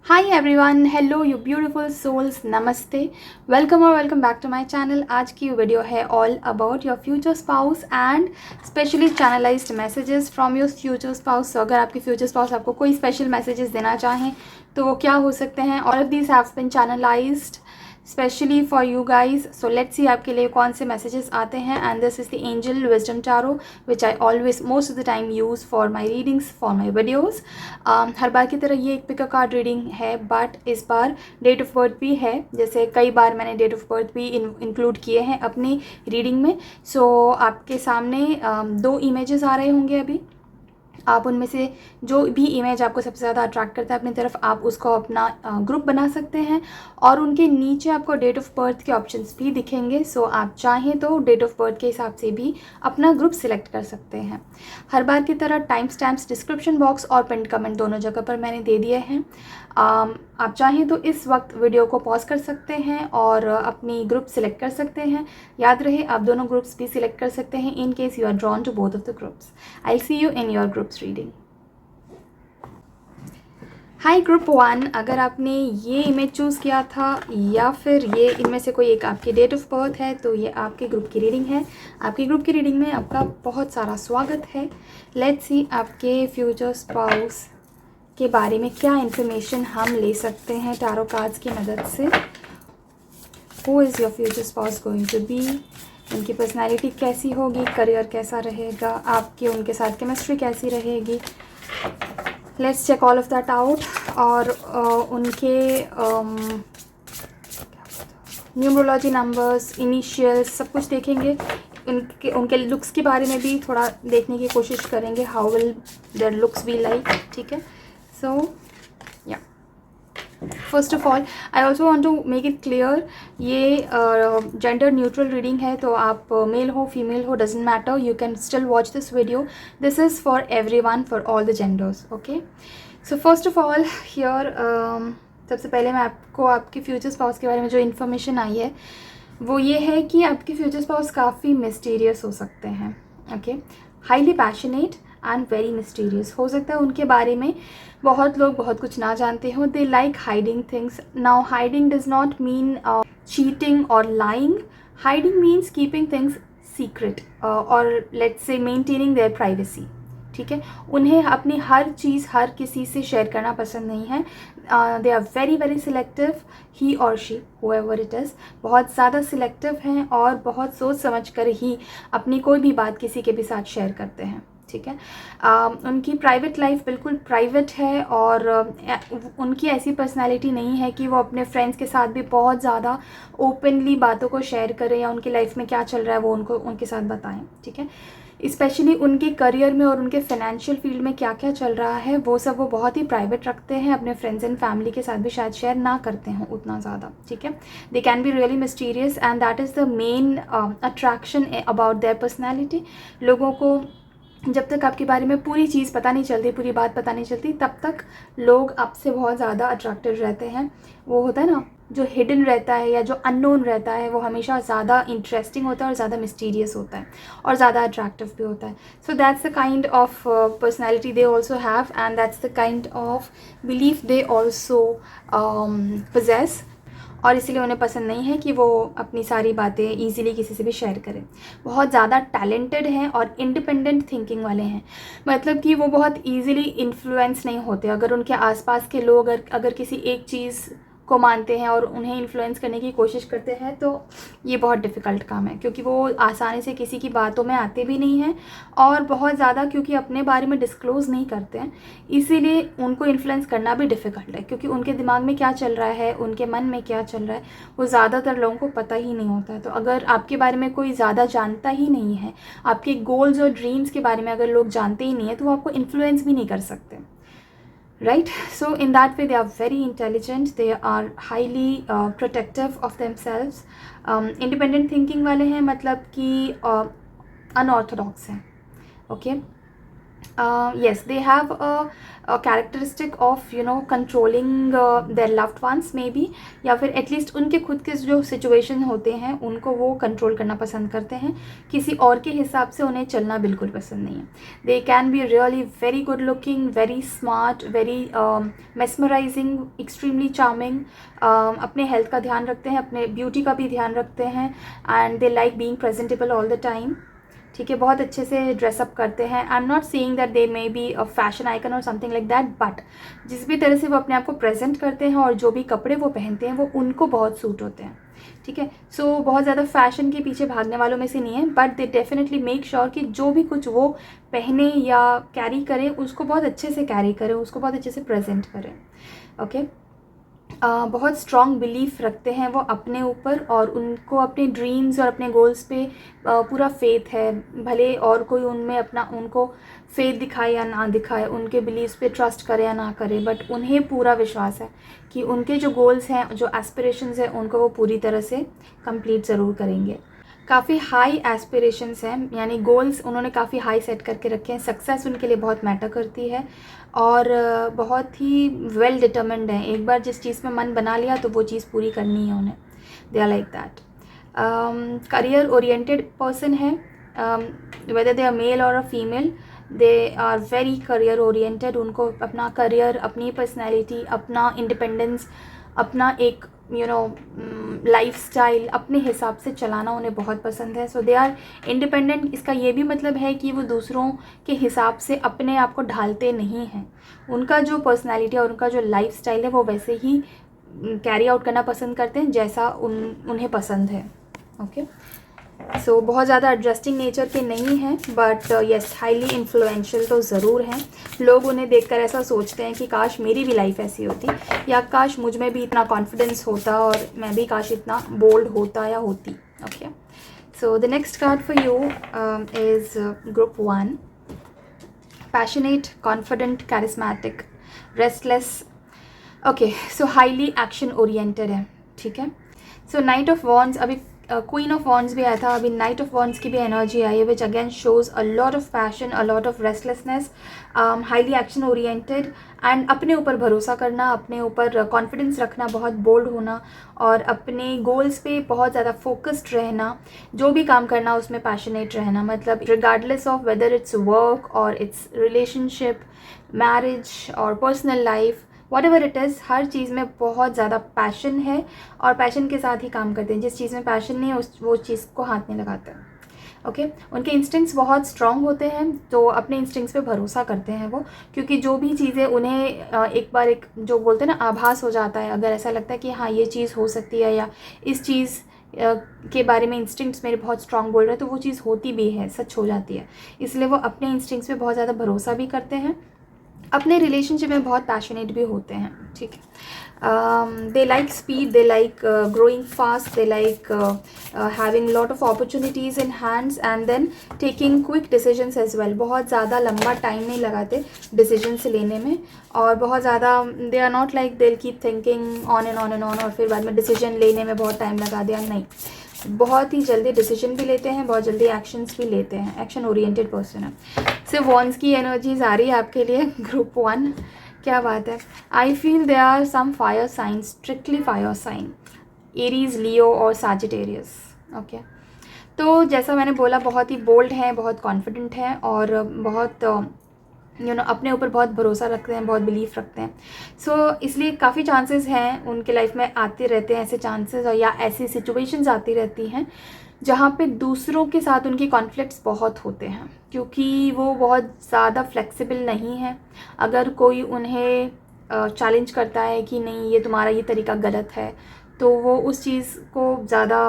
Hi everyone, hello you beautiful souls, namaste, welcome or welcome back to my channel। आज की video है all about your future spouse and specially channelized messages from your future spouse। So अगर आपके future spouse आपको कोई special messages देना चाहें तो वो क्या हो सकते हैं। All of these have been channelized specially for you guys. So let's see आपके लिए कौन से मैसेजेस आते हैं। And this is the angel wisdom tarot which I always most of the time use for my readings for my videos. हर बार की तरह ये एक पिक कार्ड रीडिंग है, बट इस बार डेट ऑफ बर्थ भी है। जैसे कई बार मैंने डेट ऑफ बर्थ भी इंक्लूड किए हैं अपनी रीडिंग में। सो आपके सामने दो इमेजेस आ रहे होंगे अभी। आप उनमें से जो भी इमेज आपको सबसे ज़्यादा अट्रैक्ट करता है अपनी तरफ, आप उसको अपना ग्रुप बना सकते हैं। और उनके नीचे आपको डेट ऑफ बर्थ के ऑप्शंस भी दिखेंगे। सो आप चाहें तो डेट ऑफ बर्थ के हिसाब से भी अपना ग्रुप सिलेक्ट कर सकते हैं। हर बार की तरह टाइम स्टैम्प्स डिस्क्रिप्शन बॉक्स और पिन कमेंट दोनों जगह पर मैंने दे दिए हैं। आप चाहें तो इस वक्त वीडियो को पॉज कर सकते हैं और अपनी ग्रुप सिलेक्ट कर सकते हैं। याद रहे आप दोनों ग्रुप्स भी सिलेक्ट कर सकते हैं in case you are drawn to both of the groups. I see you in your groups reading. Hi group one, अगर आपने ये इमेज चूज़ किया था या फिर ये इनमें से कोई एक आपकी डेट ऑफ बर्थ है तो ये आपके ग्रुप की रीडिंग है। आपके ग्रुप की रीडिंग में आपका बहुत सारा स्वागत है। लेट्स सी आपके फ्यूचर स्पाउस के बारे में क्या इन्फॉर्मेशन हम ले सकते हैं टैरो कार्ड्स की मदद से। Who is your future spouse going to be, उनकी पर्सनैलिटी कैसी होगी, करियर कैसा रहेगा, आपकी उनके साथ केमिस्ट्री कैसी रहेगी। Let's check all of that out. और उनके न्यूमरोलॉजी नंबर्स, इनिशियल्स सब कुछ देखेंगे। उनके लुक्स के बारे में भी थोड़ा देखने की कोशिश करेंगे। How will their looks be like, ठीक है। So yeah first of all I also want to make it clear, ये जेंडर न्यूट्रल रीडिंग है। तो आप मेल हो फीमेल हो doesn't matter, you can still watch this video. This is for everyone, for all the genders, okay. So first of all here सबसे पहले मैं आपको आपके फ्यूचर स्पाउस के बारे में जो इन्फॉर्मेशन आई है वो ये है कि आपके फ्यूचर स्पाउस काफ़ी मिस्टीरियस हो सकते हैं, okay. Highly passionate and very mysterious हो सकता है। उनके बारे में बहुत लोग बहुत कुछ ना जानते हो। They like hiding things. Now hiding does not mean cheating और lying. Hiding means keeping things secret और let's say maintaining their privacy, ठीक है। उन्हें अपनी हर चीज़ हर किसी से शेयर करना पसंद नहीं है। They are very very selective, he और शी हुएवर इट इज़, बहुत ज़्यादा सिलेक्टिव हैं और बहुत सोच समझ कर ही अपनी कोई भी बात किसी के भी साथ शेयर करते हैं, ठीक है। उनकी प्राइवेट लाइफ बिल्कुल प्राइवेट है और उनकी ऐसी पर्सनालिटी नहीं है कि वो अपने फ्रेंड्स के साथ भी बहुत ज़्यादा ओपनली बातों को शेयर करें या उनकी लाइफ में क्या चल रहा है वो उनके साथ बताएं, ठीक है। स्पेशली उनके करियर में और उनके फाइनेंशियल फील्ड में क्या क्या चल रहा है वो सब वो बहुत ही प्राइवेट रखते हैं। अपने फ्रेंड्स एंड फैमिली के साथ भी शायद शेयर ना करते हों उतना ज़्यादा, ठीक है। They can be really mysterious and that is the main attraction about their personality. लोगों को जब तक आपके बारे में पूरी चीज़ पता नहीं चलती, पूरी बात पता नहीं चलती, तब तक लोग आपसे बहुत ज़्यादा अट्रैक्टेड रहते हैं। वो होता है ना, जो हिडन रहता है या जो अननोन रहता है वो हमेशा ज़्यादा इंटरेस्टिंग होता है और ज़्यादा मिस्टीरियस होता है और ज़्यादा अट्रैक्टिव भी होता है। So that's the kind of personality they also have and that's the kind of belief they also possess. और इसलिए उन्हें पसंद नहीं है कि वो अपनी सारी बातें ईजिली किसी से भी शेयर करें। बहुत ज़्यादा टैलेंटेड हैं और इंडिपेंडेंट थिंकिंग वाले हैं, मतलब कि वो बहुत ईजिली इन्फ्लुएंस नहीं होते। अगर उनके आसपास के लोग अगर किसी एक चीज़ को मानते हैं और उन्हें इन्फ्लुएंस करने की कोशिश करते हैं तो ये बहुत डिफ़िकल्ट काम है, क्योंकि वो आसानी से किसी की बातों में आते भी नहीं हैं और बहुत ज़्यादा क्योंकि अपने बारे में डिस्क्लोज़ नहीं करते हैं, इसीलिए उनको इन्फ्लुएंस करना भी डिफ़िकल्ट है। क्योंकि उनके दिमाग में क्या चल रहा है, उनके मन में क्या चल रहा है, वो ज़्यादातर लोगों को पता ही नहीं होता है। तो अगर आपके बारे में कोई ज़्यादा जानता ही नहीं है, आपके गोल्स और ड्रीम्स के बारे में अगर लोग जानते ही नहीं है, तो वो आपको इन्फ्लुएंस भी नहीं कर सकते, right? So in that way they are very intelligent, they are highly protective of themselves, independent thinking वाले हैं, मतलब कि unorthodox हैं, okay? yes, they have a characteristic of controlling their loved ones maybe, या फिर एटलीस्ट उनके खुद के जो सिचुएशन होते हैं उनको वो कंट्रोल करना पसंद करते हैं, किसी और के हिसाब से उन्हें चलना बिल्कुल पसंद नहीं है. They can be really very good looking, very smart, very mesmerising, extremely charming. अपने हेल्थ का ध्यान रखते हैं, अपने ब्यूटी का भी ध्यान रखते हैं, and they like being presentable all the time. ठीक है, बहुत अच्छे से ड्रेसअप करते हैं. I am not saying that they may be a fashion icon और समथिंग लाइक दैट, बट जिस भी तरह से वो अपने आप को प्रेजेंट करते हैं और जो भी कपड़े वो पहनते हैं वो उनको बहुत सूट होते हैं. ठीक है, सो बहुत ज़्यादा फैशन के पीछे भागने वालों में से नहीं है, but they definitely make sure कि जो भी कुछ वो पहने या कैरी करें उसको बहुत अच्छे से कैरी करें, उसको बहुत अच्छे से प्रेजेंट करें. ओके. बहुत स्ट्रॉन्ग बिलीफ रखते हैं वो अपने ऊपर, और उनको अपने ड्रीम्स और अपने गोल्स पे पूरा फेथ है. भले और कोई उनमें अपना उनको फेथ दिखाए या ना दिखाए, उनके बिलीव्स पे ट्रस्ट करे या ना करे, बट उन्हें पूरा विश्वास है कि उनके जो गोल्स हैं, जो एस्पिरेशंस हैं, उनको वो पूरी तरह से कंप्लीट ज़रूर करेंगे. काफ़ी हाई एस्पिरेशंस हैं, यानी गोल्स उन्होंने काफ़ी हाई सेट करके रखे हैं. सक्सेस उनके लिए बहुत मैटर करती है और बहुत ही वेल डिटर्मिन्ड है. एक बार जिस चीज़ में मन बना लिया तो वो चीज़ पूरी करनी है उन्हें. They are like that. Career oriented person है, whether they are male or a female, they are very career oriented. उनको अपना करियर, अपनी पर्सनैलिटी, अपना इंडिपेंडेंस, अपना एक लाइफ स्टाइल अपने हिसाब से चलाना उन्हें बहुत पसंद है. So they are independent. इसका ये भी मतलब है कि वो दूसरों के हिसाब से अपने आप को ढालते नहीं हैं. उनका जो पर्सनैलिटी और उनका जो लाइफ स्टाइल है वो वैसे ही कैरी आउट करना पसंद करते हैं जैसा उन्हें पसंद है. ओके. सो बहुत ज़्यादा एडजस्टिंग नेचर के नहीं हैं, बट येस हाईली इन्फ्लुएंशियल तो ज़रूर हैं. लोग उन्हें देखकर ऐसा सोचते हैं कि काश मेरी भी लाइफ ऐसी होती, या काश मुझ में भी इतना कॉन्फिडेंस होता और मैं भी काश इतना बोल्ड होता या होती. Okay. So the next card for you is group 1. Passionate, confident, charismatic, restless. Okay. So highly action oriented है. ठीक है. सो नाइट ऑफ वॉन्ड्स, अभी क्वीन ऑफ वॉन्ड्स भी आया था, अभी नाइट ऑफ वॉन्ड्स की भी एनर्जी आई है, which again shows a lot of passion, a lot of restlessness, highly action oriented, and अपने ऊपर भरोसा करना, अपने ऊपर कॉन्फिडेंस रखना, बहुत बोल्ड होना और अपने गोल्स पे बहुत ज़्यादा फोकस्ड रहना. जो भी काम करना उसमें पैशनेट रहना, मतलब regardless of whether it's work और इट्स रिलेशनशिप, मैरिज और personal life, whatever it is, हर चीज़ में बहुत ज़्यादा पैशन है और पैशन के साथ ही काम करते हैं. जिस चीज़ में पैशन नहीं है वो चीज़ को हाथ नहीं लगाते हैं. ओके. उनके इंस्टिंक्ट्स बहुत स्ट्रॉन्ग होते हैं, तो अपने इंस्टिंक्ट्स पे भरोसा करते हैं वो, क्योंकि जो भी चीज़ें उन्हें एक बार एक जो बोलते हैं ना आभास हो जाता है, अगर ऐसा लगता है कि हाँ ये चीज़ हो सकती है या इस चीज़ के बारे में इंस्टिंक्ट्स मेरे बहुत स्ट्रॉन्ग बोल रहे हैं, तो वो चीज़ होती भी है, सच हो जाती है. इसलिए वो अपने इंस्टिंक्ट्स पे बहुत ज़्यादा भरोसा भी करते हैं, अपने रिलेशनशिप में बहुत पैशनेट भी होते हैं. ठीक है. They like speed, they like growing fast, they like having lot of opportunities in hands and then taking quick decisions as well. बहुत ज़्यादा लंबा टाइम नहीं लगाते डिसीजंस लेने में, और बहुत ज़्यादा they are not like they keep thinking on and on and on और फिर बाद में डिसीजन लेने में बहुत टाइम लगा दिया. नहीं, बहुत ही जल्दी डिसीजन भी लेते हैं, बहुत जल्दी एक्शंस भी लेते हैं. एक्शन ओरिएंटेड पर्सन है. सिर्फ वॉन्स की एनर्जीज आ रही है आपके लिए ग्रुप 1. क्या बात है. I feel they are some fire sign, strictly fire sign, Aries, Leo और सैजिटेरियस. ओके. तो जैसा मैंने बोला, बहुत ही बोल्ड हैं, बहुत कॉन्फिडेंट हैं और बहुत अपने ऊपर बहुत भरोसा रखते हैं, बहुत बिलीफ रखते हैं. सो इसलिए काफ़ी चांसेस हैं उनके लाइफ में आते रहते हैं ऐसे चांसेस, और या ऐसी सिचुएशंस आती रहती हैं जहाँ पे दूसरों के साथ उनकी कॉन्फ्लिक्ट्स बहुत होते हैं, क्योंकि वो बहुत ज़्यादा फ्लेक्सिबल नहीं है. अगर कोई उन्हें चैलेंज करता है कि नहीं ये तुम्हारा ये तरीका गलत है, तो वो उस चीज़ को ज़्यादा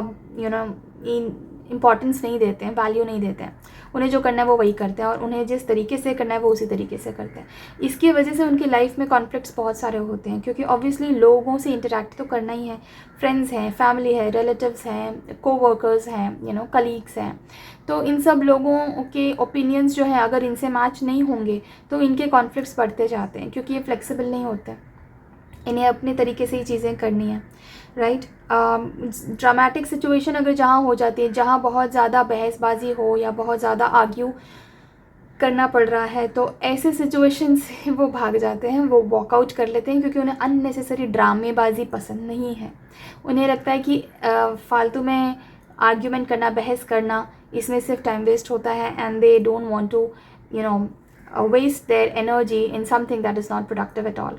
इम्पॉर्टेंस नहीं देते हैं, वैल्यू नहीं देते हैं. उन्हें जो करना है वो वही करते हैं, और उन्हें जिस तरीके से करना है वो उसी तरीके से करते हैं. इसकी वजह से उनकी लाइफ में कॉन्फ्लिक्ट्स बहुत सारे होते हैं, क्योंकि ऑब्वियसली लोगों से इंटरेक्ट तो करना ही है. फ्रेंड्स हैं, फैमिली है, रिलेटिव्स हैं, कोवर्कर्स हैं, कलीग्स हैं. तो इन सब लोगों के ओपिनियंस जो हैं अगर इनसे मैच नहीं होंगे तो इनके कॉन्फ्लिक्ट्स बढ़ते जाते हैं, क्योंकि ये फ्लेक्सिबल नहीं होते. इन्हें अपने तरीके से ही चीज़ें करनी है. राइट. ड्रामेटिक सिचुएशन अगर जहाँ हो जाती है, जहाँ बहुत ज़्यादा बहसबाजी हो या बहुत ज़्यादा आर्ग्यू करना पड़ रहा है, तो ऐसे सिचुएशन से वो भाग जाते हैं, वो वॉकआउट कर लेते हैं, क्योंकि उन्हें अननेसेसरी ड्रामेबाजी पसंद नहीं है। उन्हें लगता है कि फालतू में आर्ग्यूमेंट करना, बहस करना, इसमें सिर्फ टाइम वेस्ट होता है, and they don't want to waste their energy in something that is not productive at all.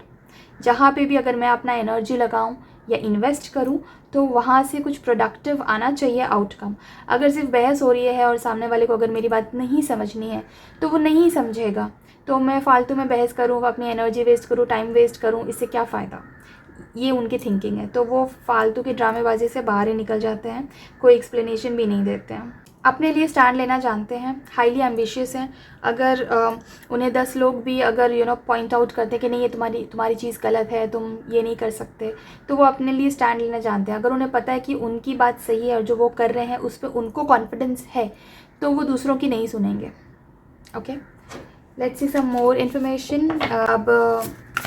जहाँ पे भी अगर मैं अपना एनर्जी लगाऊँ या इन्वेस्ट करूँ, तो वहाँ से कुछ प्रोडक्टिव आना चाहिए आउटकम। अगर सिर्फ बहस हो रही है और सामने वाले को अगर मेरी बात नहीं समझनी है, तो वो नहीं समझेगा। तो मैं फालतू में बहस करूँ, अपनी एनर्जी वेस्ट करूँ, टाइम वेस्ट करूँ, इससे क्या फ़ायदा? ये उनकी थिंकिंग है। तो वो फालतू की ड्रामेबाजी से बाहर ही निकल जाते हैं, कोई एक्सप्लेनेशन भी नहीं देते हैं, अपने लिए स्टैंड लेना जानते हैं, हाईली एम्बिशियस हैं। अगर उन्हें 10 लोग भी अगर पॉइंट आउट करते हैं कि नहीं ये तुम्हारी चीज़ गलत है, तुम ये नहीं कर सकते, तो वो अपने लिए स्टैंड लेना जानते हैं। अगर उन्हें पता है कि उनकी बात सही है और जो वो कर रहे हैं उस पर उनको कॉन्फिडेंस है, तो वो दूसरों की नहीं सुनेंगे। Okay, let's see some more information. अब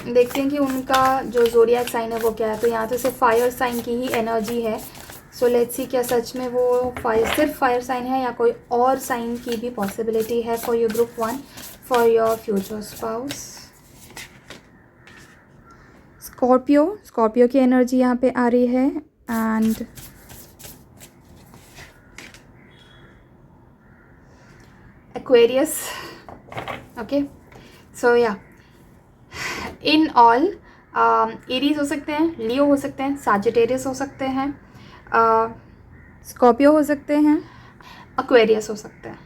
देखते हैं कि उनका जो ज़ोडिएक साइन है वो क्या है। तो यहाँ तो सिर्फ फायर साइन की ही एनर्जी है। सो लेट्स सी क्या सच में वो सिर्फ फायर साइन है या कोई और साइन की भी पॉसिबिलिटी है for your group 1, for your future spouse. Scorpio की एनर्जी यहाँ पे आ रही है, एंड एक्वेरियस। ओके, सो या इन ऑल एरीज हो सकते हैं, लियो हो सकते हैं, साजिटेरियस हो सकते हैं, स्कॉर्पियो हो सकते हैं, एक्वेरियस हो सकते हैं।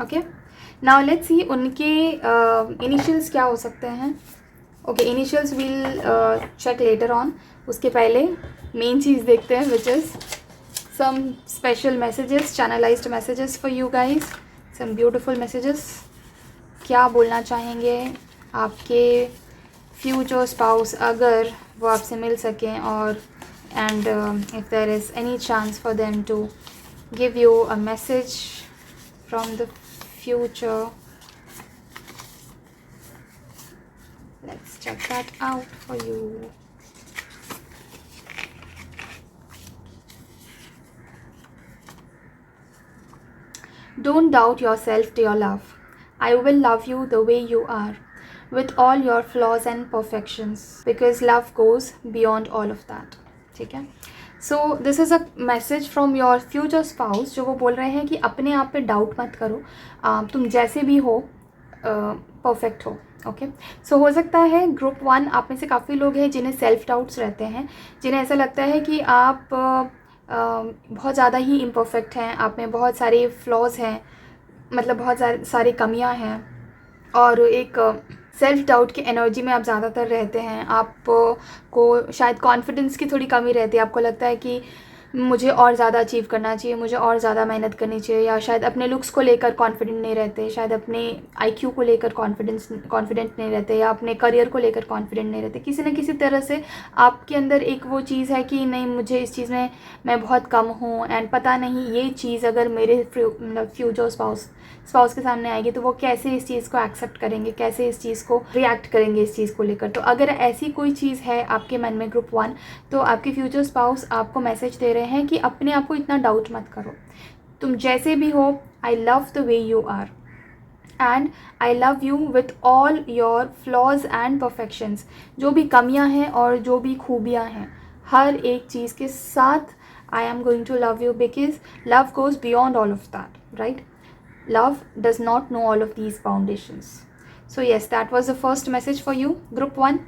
ओके, नाउ लेट्स सी उनके इनिशियल्स क्या हो सकते हैं। Okay, initials will check later on. उसके पहले मेन चीज़ देखते हैं, which is some special messages, channelized messages for you guys, some beautiful messages. क्या बोलना चाहेंगे आपके फ्यूचर स्पाउस, अगर वो आपसे मिल सकें, और and if there is any chance for them to give you a message from the future, let's check that out for you. Don't doubt yourself, dear love. I will love you the way you are, with all your flaws and perfections, because love goes beyond all of that. ठीक है, so this is a message from your future spouse, जो वो बोल रहे हैं कि अपने आप पे डाउट मत करो, तुम जैसे भी हो परफेक्ट हो। ओके, सो हो सकता है ग्रुप 1 आप में से काफ़ी लोग हैं जिन्हें सेल्फ डाउट्स रहते हैं, जिन्हें ऐसा लगता है कि आप बहुत ज़्यादा ही इम्परफेक्ट हैं, आप में बहुत सारे फ्लॉज हैं, मतलब बहुत सारी कमियां हैं, और एक सेल्फ डाउट की एनर्जी में आप ज़्यादातर रहते हैं। आपको शायद कॉन्फिडेंस की थोड़ी कमी रहती है, आपको लगता है कि मुझे और ज़्यादा अचीव करना चाहिए, मुझे और ज़्यादा मेहनत करनी चाहिए, या शायद अपने लुक्स को लेकर कॉन्फिडेंट नहीं रहते, शायद अपने आईक्यू को लेकर कॉन्फिडेंट नहीं रहते, या अपने करियर को लेकर कॉन्फिडेंट नहीं रहते। किसी न किसी तरह से आपके अंदर एक वो चीज़ है कि नहीं, मुझे इस चीज़ में मैं बहुत कम हूँ, एंड पता नहीं ये चीज़ अगर मेरे फ्यूचर स्पाउस के सामने आएगी तो वो कैसे इस चीज़ को एक्सेप्ट करेंगे, कैसे इस चीज़ को रिएक्ट करेंगे इस चीज़ को लेकर। तो अगर ऐसी कोई चीज़ है आपके मन में ग्रुप 1, तो आपके फ्यूचर स्पाउस आपको मैसेज दे रहे हैं कि अपने आप को इतना डाउट मत करो, तुम जैसे भी हो, I love the way you are, and I love you with all your flaws and perfections. जो भी कमियां हैं और जो भी खूबियां हैं, हर एक चीज़ के साथ I am going to love you, because love goes beyond all of that, right? Love does not know all of these foundations. So yes, that was the first message for you, group 1.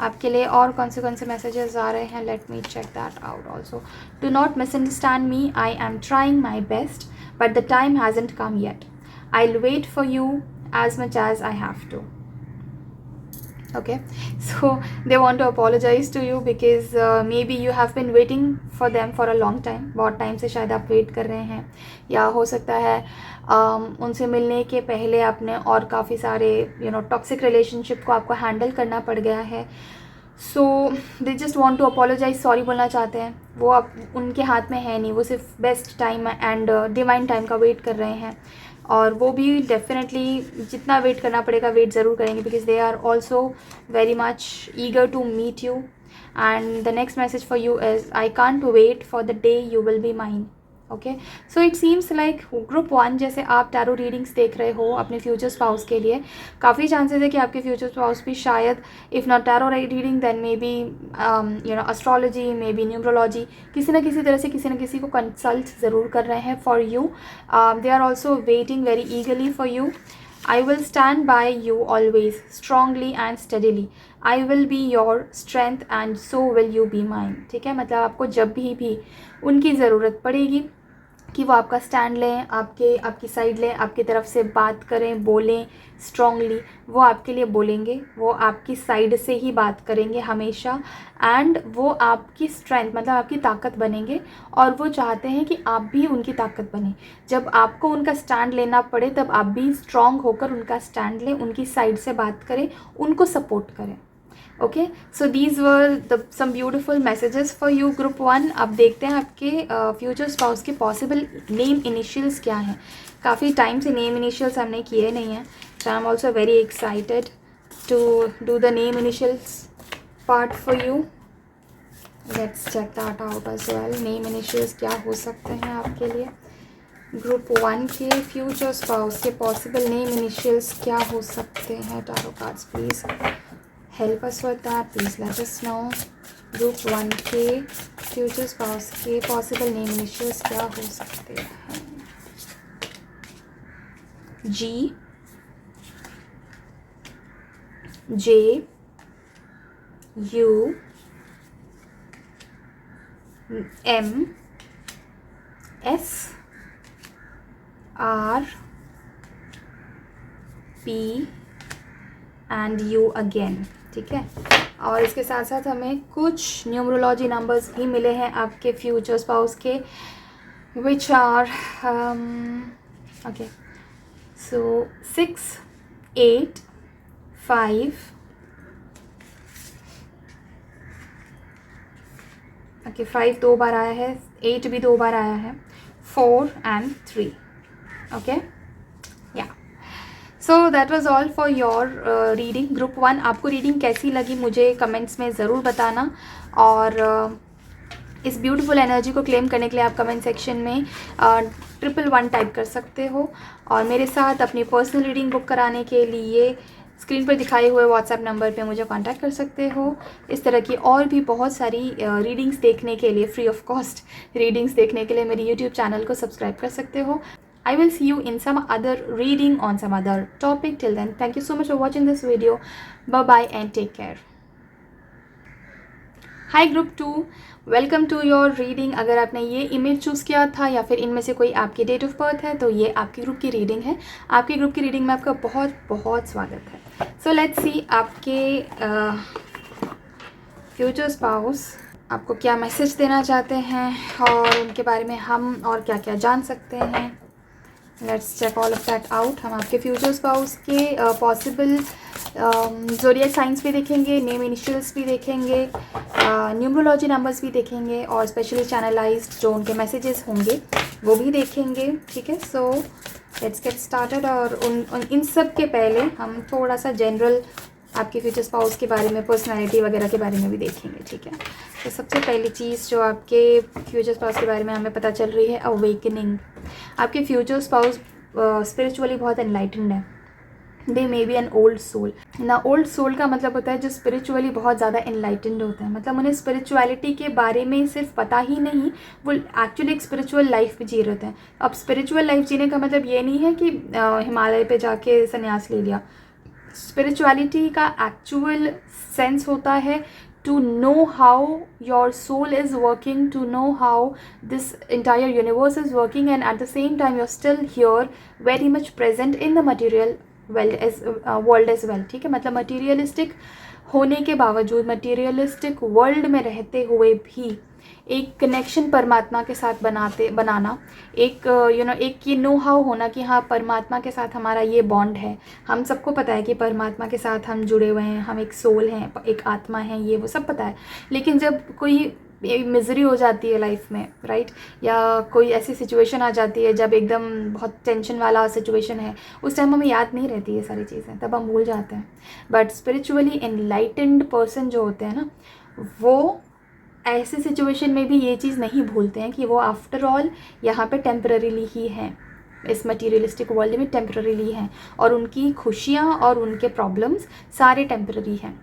आपके लिए और कौन से messages आ रहे हैं, let me check that out also. Do not misunderstand me, I am trying my best, but the time hasn't come yet. I'll wait for you as much as I have to. Okay, so they want to apologize to you because maybe you have been waiting for them for a long time. बहुत time से शायद आप wait कर रहे हैं, या हो सकता है उनसे मिलने के पहले आपने और काफ़ी सारे टॉक्सिक रिलेशनशिप को आपको हैंडल करना पड़ गया है। So they just want to apologise, sorry बोलना चाहते हैं। वो अब उनके हाथ में है नहीं, वो सिर्फ best time and divine time का वेट कर रहे हैं, और वो भी डेफिनेटली जितना वेट करना पड़ेगा वेट ज़रूर करेंगे, because they are also very much eager to meet you. And the next message for you is I can't wait for the day you will be mine. Okay, so it seems like group 1 जैसे आप tarot readings देख रहे हो अपने future spouse के लिए, काफ़ी chances है कि आपके फ्यूचर स्पाउस भी शायद if not tarot reading then maybe astrology, maybe numerology, किसी ना किसी तरह से किसी न किसी को कंसल्ट ज़रूर कर रहे हैं for you. They are also waiting very eagerly for you. I will stand by you always, strongly and steadily. I will be your strength and so will you be mine. ठीक है, मतलब आपको जब भी उनकी ज़रूरत पड़ेगी कि वो आपका स्टैंड लें, आपकी साइड लें, आपकी तरफ से बात करें, बोलें स्ट्रांगली, वो आपके लिए बोलेंगे, वो आपकी साइड से ही बात करेंगे हमेशा. एंड वो आपकी स्ट्रेंथ मतलब आपकी ताकत बनेंगे और वो चाहते हैं कि आप भी उनकी ताकत बने. जब आपको उनका स्टैंड लेना पड़े तब आप भी स्ट्रांग होकर उनका स्टैंड लें, उनकी साइड से बात करें, उनको सपोर्ट करें. Okay, so these were the some beautiful messages for you group 1. अब देखते हैं आपके फ्यूचर स्पाउस के पॉसिबल नेम इनिशियल्स क्या हैं. काफ़ी टाइम से नेम इनिशियल्स हमने किए नहीं हैं, so I am also very excited to do the name initials part for you. Let's check that out as well. Name initials क्या हो सकते हैं आपके लिए. ग्रुप 1 के फ्यूचर स्पाउस के पॉसिबल नेम इनिशियल्स क्या हो सकते हैं. Tarot cards please help us with that. Please let us know. Group 1 के future spouse के possible name initials क्या हो सकते हैं. G, J, U, M, S, R, P and U again. ठीक है, और इसके साथ साथ हमें कुछ न्यूमरोलॉजी नंबर्स भी मिले हैं आपके फ्यूचर स्पाउस के, which are okay, so 6, 8, 5, okay 5 2 बार आया है, 8 भी 2 बार आया है, 4 and 3. Okay, so that was all for your reading group 1. आपको रीडिंग कैसी लगी मुझे कमेंट्स में ज़रूर बताना. और इस ब्यूटीफुल एनर्जी को क्लेम करने के लिए आप कमेंट सेक्शन में 111 टाइप कर सकते हो. और मेरे साथ अपनी पर्सनल रीडिंग बुक कराने के लिए स्क्रीन पर दिखाए हुए व्हाट्सएप नंबर पे मुझे कांटेक्ट कर सकते हो. इस तरह की और भी बहुत सारी रीडिंग्स देखने के लिए, फ्री ऑफ कॉस्ट रीडिंग्स देखने के लिए मेरी यूट्यूब चैनल को सब्सक्राइब कर सकते हो. I will see you in some other reading on some other topic. Till then, thank you so much for watching this video. Bye bye and take care. Hi Group 2, welcome to your reading. अगर आपने ये image choose किया था या फिर इनमें से कोई आपकी डेट ऑफ बर्थ है तो ये आपके ग्रुप की रीडिंग है. आपके ग्रुप की रीडिंग में आपका बहुत बहुत स्वागत है. सो लेट्स सी आपके फ्यूचर स्पाउस आपको क्या मैसेज देना चाहते हैं और उनके बारे में हम और क्या क्या जान सकते हैं. Let's check all of that out. हम आपके फ्यूचर स्पाउस के पॉसिबल ज़ोडिएक साइंस भी देखेंगे, नेम इनिशियल्स भी देखेंगे, न्यूमरोलॉजी नंबर्स भी देखेंगे और स्पेशली चैनलाइज्ड जो उनके मैसेजेस होंगे वो भी देखेंगे. ठीक है, सो लेट्स गेट स्टार्टेड. और इन सब के पहले हम थोड़ा सा जनरल आपके फ्यूचर स्पाउस के बारे में, पर्सनैलिटी वगैरह के बारे में भी देखेंगे. ठीक है, तो सबसे पहली चीज़ जो आपके फ्यूचर स्पाउस के बारे में हमें पता चल रही है, अवेकनिंग. आपके फ्यूचर स्पाउस स्पिरिचुअली बहुत एनलाइटेंड है. They may be an old soul. ना ओल्ड सोल का मतलब होता है जो स्पिरिचुअली बहुत ज़्यादा एनलाइटेंड होता है. मतलब उन्हें स्पिरिचुअलिटी के बारे में सिर्फ पता ही नहीं, वो एक्चुअली एक स्पिरिचुअल लाइफ भी जी रहे होते हैं. अब स्पिरिचुअल लाइफ जीने का मतलब ये नहीं है कि हिमालय पे जाके संन्यास ले लिया. स्पिरिचुअलिटी का एक्चुअल सेंस होता है to know how your soul is working, to know how this entire universe is working, and at the same time you're still here very much present in the material world as well. ठीक है, मतलब materialistic होने के बावजूद, materialistic world में रहते हुए भी एक कनेक्शन परमात्मा के साथ बनाना, एक एक ये नो हाउ होना कि हाँ परमात्मा के साथ हमारा ये बॉन्ड है. हम सबको पता है कि परमात्मा के साथ हम जुड़े हुए हैं, हम एक सोल हैं, एक आत्मा है, ये वो सब पता है. लेकिन जब कोई मिजरी हो जाती है लाइफ में, राइट, या कोई ऐसी सिचुएशन आ जाती है जब एकदम बहुत टेंशन वाला सिचुएशन है, उस टाइम हमें याद नहीं रहती ये सारी चीज़ें, तब हम भूल जाते हैं. बट स्पिरिचुअली एनलाइटेंड पर्सन जो होते हैं ना, वो ऐसे सिचुएशन में भी ये चीज़ नहीं भूलते हैं कि वो आफ्टर ऑल यहाँ पे टेम्पररीली ही हैं, इस मटीरियलिस्टिक वर्ल्ड में टेम्पररीली हैं, और उनकी खुशियाँ और उनके प्रॉब्लम्स सारे टेम्पररी हैं।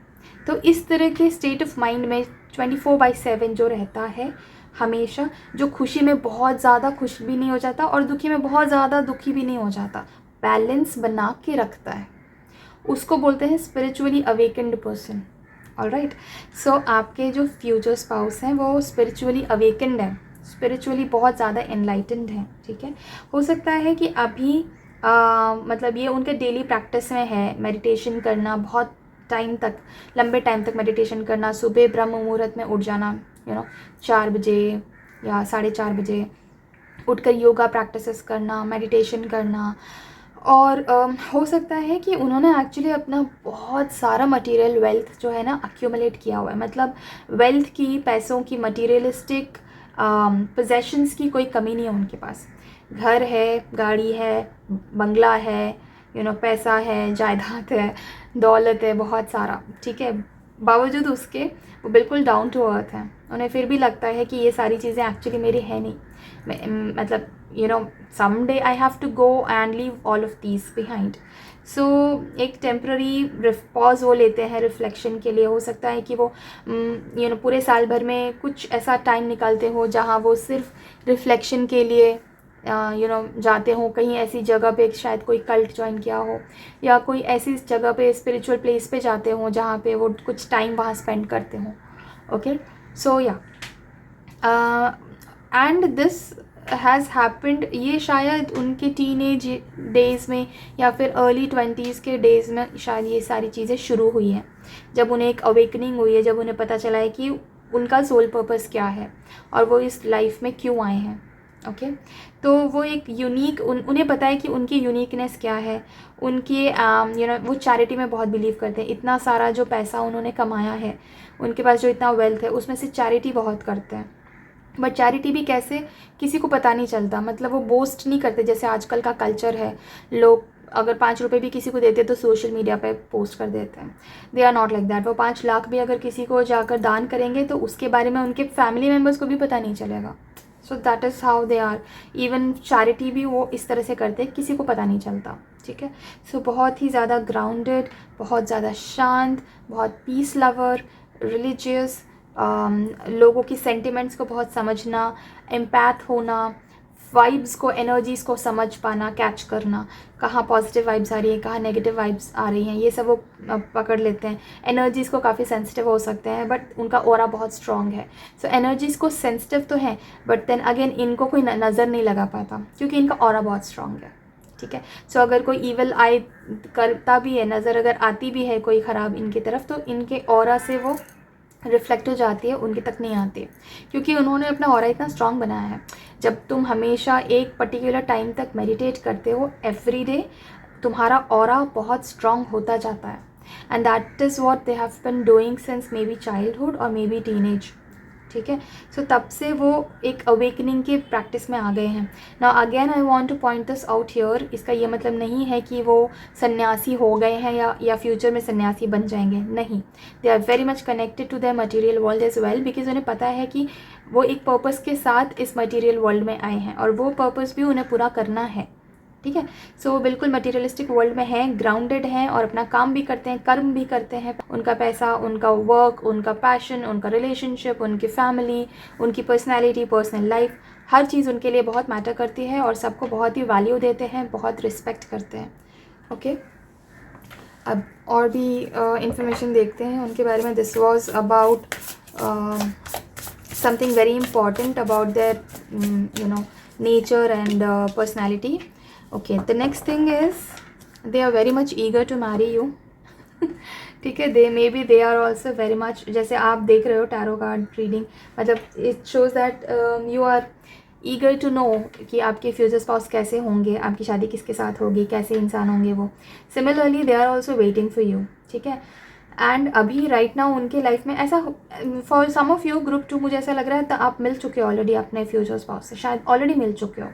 तो इस तरह के स्टेट ऑफ माइंड में 24/7 जो रहता है हमेशा, जो खुशी में बहुत ज़्यादा खुश भी नहीं हो जाता और दुखी में बहुत ज़्यादा दुखी भी नहीं हो जाता, बैलेंस बना के रखता है, उसको बोलते हैं स्पिरिचुअली अवेकेंड पर्सन। ऑलराइट, सो आपके जो फ्यूचर स्पाउस हैं वो स्पिरिचुअली अवेकेंड हैं, स्पिरिचुअली बहुत ज़्यादा एनलाइटेंड हैं। ठीक है, हो सकता है कि अभी मतलब ये उनके डेली प्रैक्टिस में है, मेडिटेशन करना, बहुत टाइम तक, लंबे टाइम तक मेडिटेशन करना, सुबह ब्रह्म मुहूर्त में उठ जाना, 4 बजे या 4:30 बजे उठकर योगा प्रैक्टिसेस करना, मेडिटेशन करना। और हो सकता है कि उन्होंने एक्चुअली अपना बहुत सारा मटेरियल वेल्थ जो है ना अक्यूमुलेट किया हुआ है, मतलब वेल्थ की, पैसों की, मटेरियलिस्टिक पोजेशंस की कोई कमी नहीं है उनके पास। घर है, गाड़ी है, बंगला है, पैसा है, जायदाद है, दौलत है, बहुत सारा। ठीक है, बावजूद उसके वो बिल्कुल डाउन टू अर्थ हैं। उन्हें फिर भी लगता है कि ये सारी चीज़ें एक्चुअली मेरी है नहीं, मतलब someday I have to go and leave all of these behind. So एक टेम्प्ररी पॉज वो लेते हैं रिफ्लेक्शन के लिए। हो सकता है कि वो पूरे साल भर में कुछ ऐसा टाइम निकालते हो जहाँ वो सिर्फ रिफ्लेक्शन के लिए जाते हो, कहीं ऐसी जगह पे, शायद कोई कल्ट ज्वाइन किया हो, या कोई ऐसी जगह पे, स्पिरिचुअल प्लेस पे जाते हो जहाँ पे वो कुछ टाइम वहाँ स्पेंड करते हो। ओके, सो या एंड दिस हैज़ हैपेंड, ये शायद उनके टीनेज डेज़ में या फिर अर्ली 20s के डेज़ में शायद ये सारी चीज़ें शुरू हुई हैं, जब उन्हें एक अवेकनिंग हुई है, जब उन्हें पता चला है कि उनका सोल पर्पस क्या है और वो इस लाइफ में क्यों आए हैं। ओके, तो वो एक यूनिक, उन्हें पता है कि उनकी यूनिकनेस क्या है। उनकी वो चैरिटी में बहुत बिलीव करते हैं। इतना सारा जो पैसा उन्होंने कमाया है, उनके पास जो इतना वेल्थ है, उसमें से चैरिटी बहुत करते हैं। बट चैरिटी भी कैसे, किसी को पता नहीं चलता, मतलब वो बोस्ट नहीं करते जैसे आजकल का कल्चर है। लोग अगर 5 रुपये भी किसी को देते तो सोशल मीडिया पे पोस्ट कर देते हैं। They are not like that. वो 5 लाख भी अगर किसी को जाकर दान करेंगे तो उसके बारे में उनके फैमिली मेम्बर्स को भी पता नहीं चलेगा। So that is how they are. Even charity भी वो इस तरह से करते हैं, किसी को पता नहीं चलता। ठीक है, सो बहुत ही ज़्यादा ग्राउंडेड, बहुत ज़्यादा शांत, बहुत पीस लवर, रिलीजियस, लोगों की सेंटिमेंट्स को बहुत समझना, एम्पैथ होना, वाइब्स को, एनर्जीज़ को समझ पाना, कैच करना, कहाँ पॉजिटिव वाइब्स आ रही हैं, कहाँ नेगेटिव वाइब्स आ रही हैं, ये सब वो पकड़ लेते हैं। एनर्जीज़ को काफ़ी सेंसिटिव हो सकते हैं, बट उनका ऑरा बहुत स्ट्रॉन्ग है। सो एनर्जीज़ को सेंसिटिव तो हैं, बट देन अगेन इनको कोई नज़र नहीं लगा पाता क्योंकि इनका ऑरा बहुत स्ट्रॉन्ग है। ठीक है, सो अगर कोई ईवल आई करता भी है, नज़र अगर आती भी है कोई ख़राब इनकी तरफ, तो इनके ऑरा से वो रिफ्लेक्ट हो जाती है, उनके तक नहीं आती, क्योंकि उन्होंने अपना ऑरा इतना स्ट्रॉन्ग बनाया है। जब तुम हमेशा एक पर्टिकुलर टाइम तक मेडिटेट करते हो एवरी डे, तुम्हारा ऑरा बहुत स्ट्रॉन्ग होता जाता है। And that is what they have been doing since maybe childhood और मे बी टीनेज। ठीक है, सो तब से वो एक अवेकनिंग के प्रैक्टिस में आ गए हैं। Now again I want two point this out here. इसका ये मतलब नहीं है कि वो सन्यासी हो गए हैं या फ्यूचर में सन्यासी बन जाएंगे, नहीं। They are very much connected to their material world as well, because उन्हें पता है कि वो एक पर्पस के साथ इस मटेरियल वर्ल्ड में आए हैं और वो पर्पस भी उन्हें पूरा करना है। ठीक है, सो वो बिल्कुल मटेरियलिस्टिक वर्ल्ड में हैं, ग्राउंडेड हैं और अपना काम भी करते हैं, कर्म भी करते हैं। उनका पैसा, उनका वर्क, उनका पैशन, उनका रिलेशनशिप, उनकी फैमिली, उनकी पर्सनैलिटी, पर्सनल लाइफ, हर चीज़ उनके लिए बहुत मैटर करती है और सबको बहुत ही वैल्यू देते हैं, बहुत रिस्पेक्ट करते हैं। ओके, अब और भी इंफॉर्मेशन देखते हैं उनके बारे में। This was about something very important about their nature and personality. Okay, the next thing is they are very much eager to marry you. ठीक है, they are also very much, जैसे आप देख रहे हो टैरो कार्ड रीडिंग, मतलब it shows that you are eager to know कि आपके फ्यूचर स्पाउस कैसे होंगे, आपकी शादी किसके साथ होगी, कैसे इंसान होंगे वो। Similarly they are also waiting for you. ठीक है, एंड अभी राइट नाउ उनके लाइफ में ऐसा, for some of you group 2 मुझे ऐसा लग रहा है तो आप मिल चुके हो ऑलरेडी अपने फ्यूचर स्पाउस से, शायद ऑलरेडी मिल चुके हो,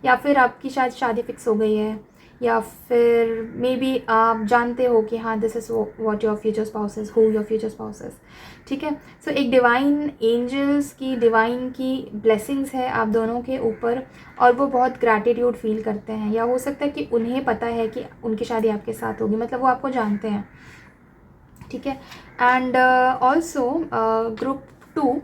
या फिर आपकी शायद शादी फिक्स हो गई है, या फिर मे बी आप जानते हो कि हाँ this is what your future spouse is, who your future spouse is, ठीक है। सो एक डिवाइन एंजल्स की, डिवाइन की ब्लेसिंग्स है आप दोनों के ऊपर, और वो बहुत ग्रैटिट्यूड फील करते हैं, या हो सकता है कि उन्हें पता है कि उनकी शादी आपके साथ होगी, मतलब वो आपको जानते हैं, ठीक है। And also group 2,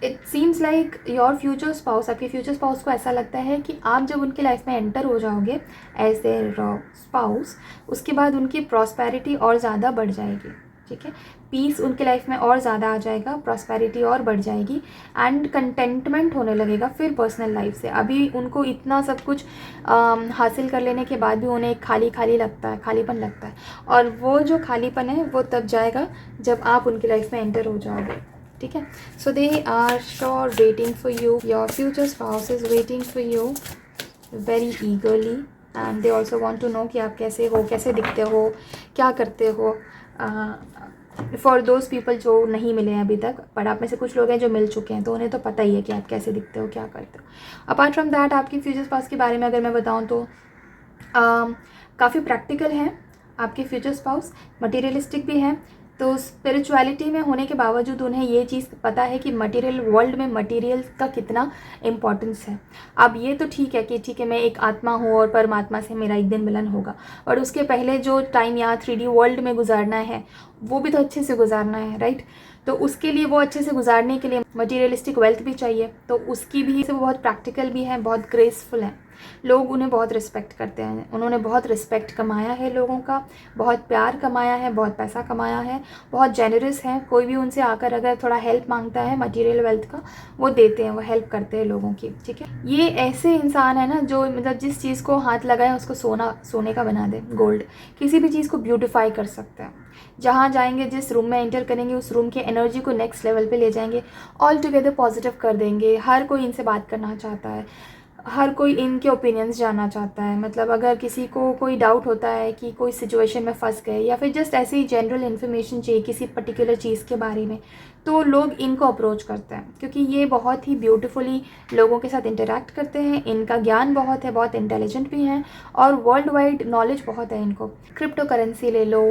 it seems like your future spouse, आपके फ्यूचर स्पाउस को ऐसा लगता है कि आप जब उनके लाइफ में एंटर हो जाओगे एज देयर स्पाउस, उसके बाद उनकी प्रॉस्पेरिटी और ज़्यादा बढ़ जाएगी, ठीक है। पीस उनके लाइफ में और ज़्यादा आ जाएगा, प्रॉस्पेरिटी और बढ़ जाएगी, एंड कंटेंटमेंट होने लगेगा फिर पर्सनल लाइफ से। अभी उनको इतना सब कुछ हासिल कर लेने के बाद भी उन्हें एक खाली खाली लगता है, खालीपन लगता है, और वो जो खालीपन है वो तब जाएगा जब आप उनकी लाइफ में एंटर हो जाओगे, ठीक है। So they are sure waiting for you, your future spouse is waiting for you very eagerly, and they also want to know कि आप कैसे हो, कैसे दिखते हो, क्या करते हो। फॉर दोज पीपल जो नहीं मिले हैं अभी तक, बट आप में से कुछ लोग हैं जो मिल चुके हैं, तो उन्हें तो पता ही है कि आप कैसे दिखते हो, क्या करते हो। अपार्ट फ्रॉम दैट, आपकी फ्यूचर स्पाउस के बारे में अगर मैं बताऊँ तो काफ़ी प्रैक्टिकल हैं आपके फ्यूचर स्पाउस, मटीरियलिस्टिक भी हैं। तो स्पिरिचुअलिटी में होने के बावजूद उन्हें ये चीज़ पता है कि मटेरियल वर्ल्ड में मटेरियल का कितना इम्पोर्टेंस है। अब ये तो ठीक है कि ठीक है मैं एक आत्मा हूँ और परमात्मा से मेरा एक दिन मिलन होगा, और उसके पहले जो टाइम यहाँ 3D वर्ल्ड में गुजारना है वो भी तो अच्छे से गुजारना है, राइट। तो उसके लिए, वो अच्छे से गुजारने के लिए मटीरियलिस्टिक वेल्थ भी चाहिए, तो उसकी भी से वो बहुत प्रैक्टिकल भी है, बहुत ग्रेसफुल है। लोग उन्हें बहुत रिस्पेक्ट करते हैं, उन्होंने बहुत रिस्पेक्ट कमाया है लोगों का, बहुत प्यार कमाया है, बहुत पैसा कमाया है, बहुत जेनरस हैं। कोई भी उनसे आकर अगर थोड़ा हेल्प मांगता है मटेरियल वेल्थ का, वो देते हैं, वो हेल्प करते हैं लोगों की, ठीक है। ये ऐसे इंसान है ना जो मतलब जिस चीज़ को हाथ लगाए उसको सोने का बना दे, गोल्ड। किसी भी चीज़ को ब्यूटिफाई कर सकते हैं। जहाँ जाएंगे, जिस रूम में एंटर करेंगे, उस रूम के एनर्जी को नेक्स्ट लेवल पे ले जाएंगे, ऑल टुगेदर पॉजिटिव कर देंगे। हर कोई इनसे बात करना चाहता है, हर कोई इनके ओपिनियंस जानना चाहता है। मतलब अगर किसी को कोई डाउट होता है कि कोई सिचुएशन में फंस गए, या फिर जस्ट ऐसे ही जनरल इन्फॉर्मेशन चाहिए किसी पर्टिकुलर चीज़ के बारे में, तो लोग इनको अप्रोच करते हैं, क्योंकि ये बहुत ही ब्यूटीफुली लोगों के साथ इंटरेक्ट करते हैं। इनका ज्ञान बहुत है, बहुत इंटेलिजेंट भी हैं, और वर्ल्ड वाइड नॉलेज बहुत है इनको। क्रिप्टो करेंसी ले लो,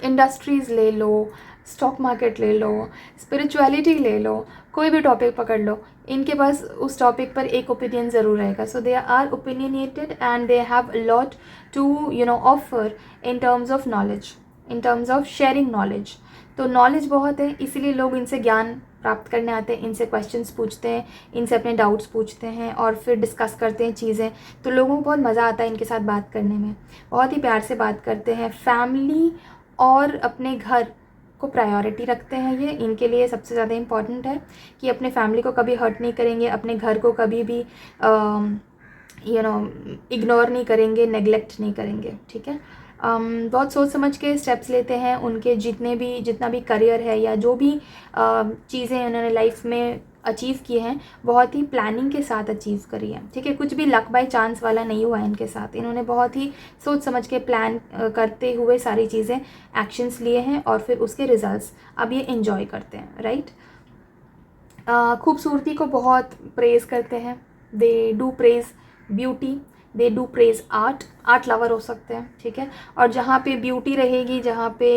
इंडस्ट्रीज़ ले लो, स्टॉक मार्केट ले लो, स्पिरिचुअलिटी ले लो, कोई भी टॉपिक पकड़ लो, इनके पास उस टॉपिक पर एक ओपिनियन ज़रूर रहेगा। So they are opinionated and they have lot to offer in terms of knowledge, in terms of sharing knowledge. तो नॉलेज बहुत है, इसीलिए लोग इनसे ज्ञान प्राप्त करने आते हैं, इनसे क्वेश्चंस पूछते हैं, इनसे अपने डाउट्स पूछते हैं, और फिर डिस्कस करते हैं चीज़ें। तो लोगों को बहुत मज़ा आता है इनके साथ बात करने में, बहुत ही प्यार से बात करते हैं। फैमिली और अपने घर को प्रायोरिटी रखते हैं ये, इनके लिए सबसे ज़्यादा इम्पॉर्टेंट है कि अपने फैमिली को कभी हर्ट नहीं करेंगे, अपने घर को कभी भी इग्नोर नहीं करेंगे, नेग्लेक्ट नहीं करेंगे, ठीक है। बहुत सोच समझ के स्टेप्स लेते हैं। उनके जितना भी करियर है या जो भी चीज़ें उन्होंने लाइफ में अचीव किए हैं, बहुत ही प्लानिंग के साथ अचीव करी है, ठीक है। कुछ भी लक बाय चांस वाला नहीं हुआ है इनके साथ। इन्होंने बहुत ही सोच समझ के प्लान करते हुए सारी चीज़ें, एक्शंस लिए हैं, और फिर उसके रिजल्ट्स अब ये एंजॉय करते हैं, राइट। खूबसूरती को बहुत प्रेज़ करते हैं। They do praise beauty, they do praise art lover हो सकते हैं, ठीक है। और जहाँ पे ब्यूटी रहेगी, जहाँ पे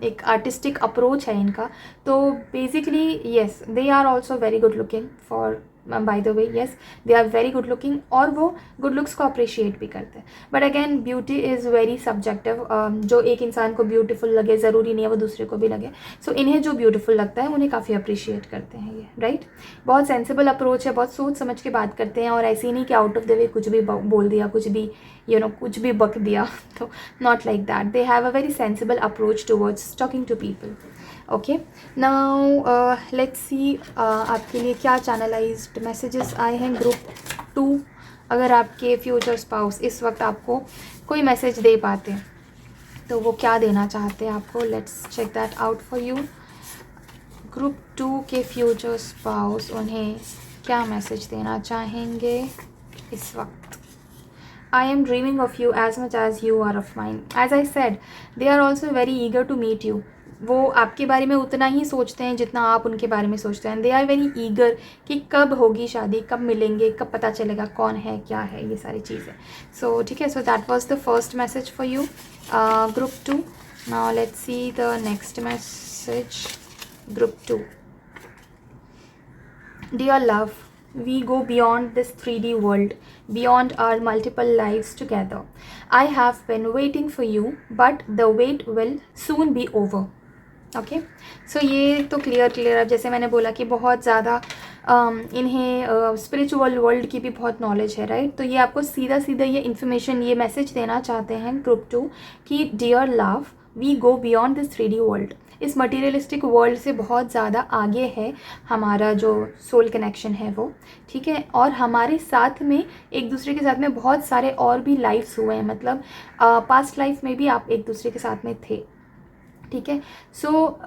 एक आर्टिस्टिक अप्रोच है इनका, तो basically yes they are also very good looking for by the way, yes they are very good looking, और वो गुड लुक्स को अप्रिशिएट भी करते हैं। But again beauty is very subjective. जो एक इंसान को ब्यूटीफुल लगे ज़रूरी नहीं है वो दूसरे को भी लगे। सो इन्हें जो ब्यूटीफुल लगता है उन्हें काफ़ी अप्रिशिएट करते हैं ये, राइट। बहुत सेंसिबल अप्रोच है, बहुत सोच समझ के बात करते हैं, और ऐसे ही नहीं कि आउट ऑफ द वे कुछ भी बोल दिया, कुछ भी कुछ भी बक दिया, तो not like that. They have a very sensible approach towards talking to people. Okay, now let's see आपके लिए क्या चैनलाइज्ड मैसेजेस आए हैं ग्रुप 2। अगर आपके फ्यूचर स्पाउस इस वक्त आपको कोई मैसेज दे पाते हैं तो वो क्या देना चाहते हैं आपको। Let's check that out for you. Group 2 के फ्यूचर स्पाउस उन्हें क्या मैसेज देना चाहेंगे इस वक्त। I am dreaming of you as much as you are of mine. As I said, they are also very eager to meet you. वो आपके बारे में उतना ही सोचते हैं जितना आप उनके बारे में सोचते हैं. दे आर वेरी ईगर कि कब होगी शादी, कब मिलेंगे, कब पता चलेगा कौन है क्या है, ये सारी चीज़ें. सो ठीक है, so that was the first message for you group 2. Now let's see the next message group 2. Dear love, we go beyond this 3D world, beyond our multiple lives together. I have been waiting for you, but the wait will soon be over. Okay, so ये तो clear अब जैसे मैंने बोला कि बहुत ज़्यादा इन्हें स्पिरिचुअल वर्ल्ड की भी बहुत नॉलेज है, राइट. तो ये आपको सीधा ये इन्फॉर्मेशन, ये मैसेज देना चाहते हैं ग्रुप 2 कि dear love, we go beyond this 3D world. इस मटीरियलिस्टिक वर्ल्ड से बहुत ज़्यादा आगे है हमारा जो सोल कनेक्शन है वो, ठीक है. और हमारे साथ में एक दूसरे के साथ में बहुत सारे और भी लाइफ्स हुए हैं, मतलब पास्ट लाइफ में भी आप एक दूसरे के साथ में थे, ठीक है. So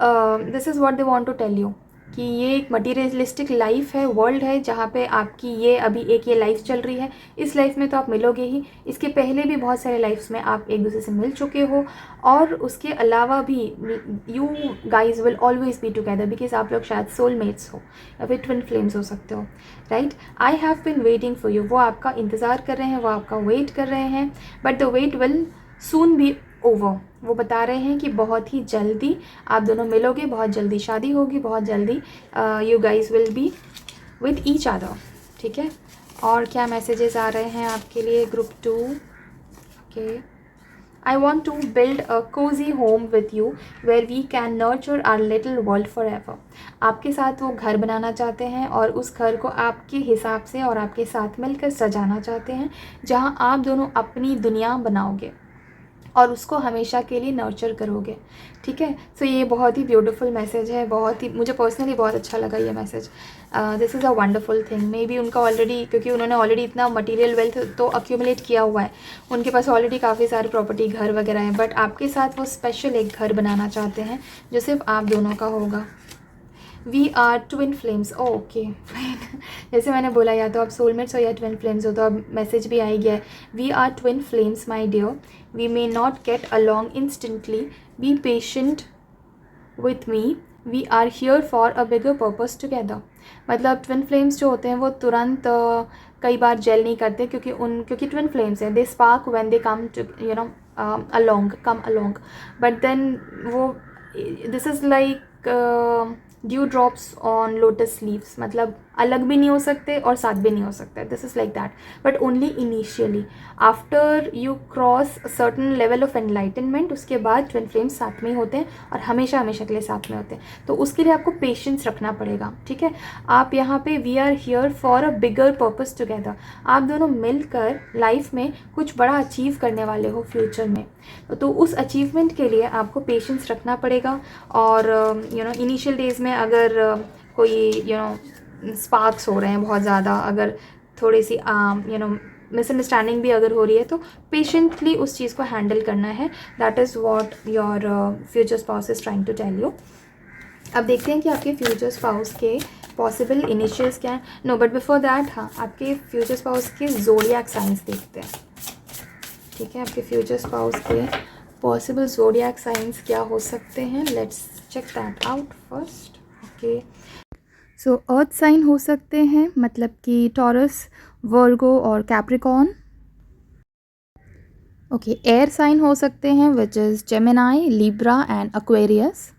this is what they want to tell you कि ये एक मटीरियलिस्टिक लाइफ है, वर्ल्ड है, जहाँ पे आपकी ये अभी एक ये लाइफ चल रही है. इस लाइफ में तो आप मिलोगे ही, इसके पहले भी बहुत सारे लाइफ्स में आप एक दूसरे से मिल चुके हो. और उसके अलावा भी you guys will always be together, because आप लोग शायद सोलमेट्स हो या फिर ट्विन फ्लेम्स हो सकते हो, right. I have been waiting for you, वो आपका इंतज़ार कर रहे हैं, वो आपका वेट कर रहे हैं. But the weight will soon be over. वो बता रहे हैं कि बहुत ही जल्दी आप दोनों मिलोगे, बहुत जल्दी शादी होगी, बहुत जल्दी you guys will be with each other, ठीक है. और क्या मैसेजेस आ रहे हैं आपके लिए group 2. Okay, I want to build a cosy home with you where we can nurture our little world forever. आपके साथ वो घर बनाना चाहते हैं और उस घर को आपके हिसाब से और आपके साथ मिलकर सजाना चाहते हैं, जहाँ आप दोनों अपनी दुनिया बनाओगे और उसको हमेशा के लिए नर्चर करोगे, ठीक है. सो ये बहुत ही ब्यूटीफुल मैसेज है, बहुत ही मुझे पर्सनली बहुत अच्छा लगा ये message. This is a wonderful thing. May be उनका ऑलरेडी, क्योंकि उन्होंने ऑलरेडी इतना मटेरियल वेल्थ तो अक्यूमुलेट किया हुआ है, उनके पास ऑलरेडी काफ़ी सारी प्रॉपर्टी, घर वगैरह है, बट आपके साथ वो स्पेशल एक घर बनाना चाहते हैं जो सिर्फ आप दोनों का होगा. We are twin flames. Okay fine. जैसे मैंने बोला, या तो आप सोलमेट्स हो या ट्विन फ्लेम्स हो, तो अब मैसेज भी आई गया है. We are twin flames my dear, we may not get along instantly, be patient with me, we are here for a bigger purpose together. मतलब ट्विन फ्लेम्स जो होते हैं वो तुरंत कई बार जेल नहीं करते, क्योंकि ट्विन फ्लेम्स हैं. They spark when they come to you know come along. But then वो this is like dew drops on lotus leaves, मतलब अलग भी नहीं हो सकते और साथ भी नहीं हो सकते. This is like that, but only initially. After you cross certain level of enlightenment, उसके बाद ट्विन फ्लेम्स साथ में ही होते हैं और हमेशा हमेशा के लिए साथ में होते हैं. तो उसके लिए आपको पेशेंस रखना पड़ेगा, ठीक है. आप यहाँ पे we are here for a bigger purpose together, आप दोनों मिलकर लाइफ में कुछ बड़ा अचीव करने वाले हो फ्यूचर में. तो उस अचीवमेंट के लिए आपको पेशेंस रखना पड़ेगा. और इनिशियल डेज में अगर कोई स्पार्क्स हो रहे हैं बहुत ज़्यादा, अगर थोड़ी सी मिसअंडरस्टैंडिंग भी अगर हो रही है, तो पेशेंटली उस चीज़ को हैंडल करना है. That is what your future spouse is trying to tell you. अब देखते हैं कि आपके फ्यूचर स्पाउस के पॉसिबल इनिशियल्स क्या हैं. नो, बट बिफोर दैट, हाँ, आपके फ्यूचर स्पाउस के ज़ोडिएक साइंस देखते हैं, ठीक है. आपके फ्यूचर स्पाउस के पॉसिबल ज़ोडिएक साइंस क्या हो सकते हैं. Let's check that out first. Okay, so earth sign हो सकते हैं, मतलब कि टॉरस, वर्गो और कैप्रिकॉर्न. ओके, एयर साइन हो सकते हैं, which is Gemini, Libra and Aquarius.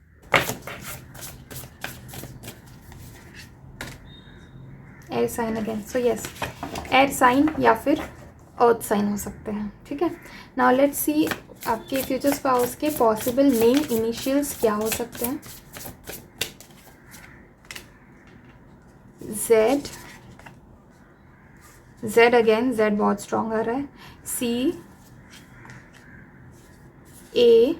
Air sign again, so yes, air sign या फिर अर्थ साइन हो सकते हैं, ठीक है. नाउ लेट्स सी आपके फ्यूचर स्पाउस के पॉसिबल नेम इनिशियल्स क्या हो सकते हैं. जेड, जेड अगेन, जेड बहुत स्ट्रॉन्ग आ रहा है. C, A,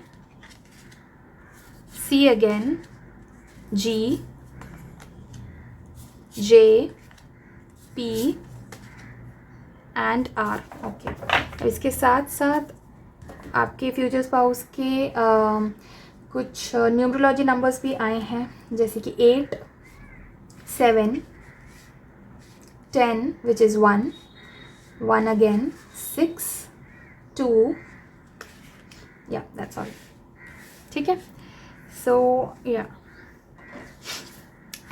C again, G, J, P and R. Okay, तो इसके साथ साथ आपके फ्यूचर स्पाउस के कुछ न्यूमरोलॉजी नंबर्स भी आए हैं, जैसे कि 8, 7, 10 which is 1, 1 again, 6, 2, yeah, that's all, ठीक है. सो या,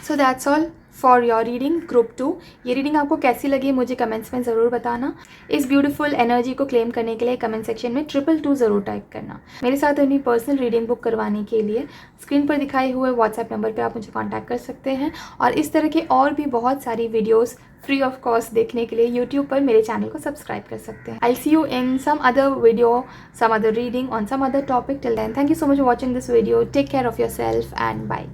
so that's all for your reading group 2। ये रीडिंग आपको कैसी लगी मुझे कमेंट्स में ज़रूर बताना। इस ब्यूटीफुल एनर्जी को क्लेम करने के लिए कमेंट सेक्शन में 222 ज़रूर टाइप करना। मेरे साथ अपनी पर्सनल रीडिंग बुक करवाने के लिए स्क्रीन पर दिखाए हुए व्हाट्सएप नंबर पे आप मुझे कांटेक्ट कर सकते हैं। और इस तरह की और भी बहुत सारी वीडियोस फ्री ऑफ कॉस्ट देखने के लिए यूट्यूब पर मेरे चैनल को सब्सक्राइब कर सकते हैं। I see you in some other video, some other reading on some other topic. Till then, thank you so much for watching this video. Take care of yourself and bye.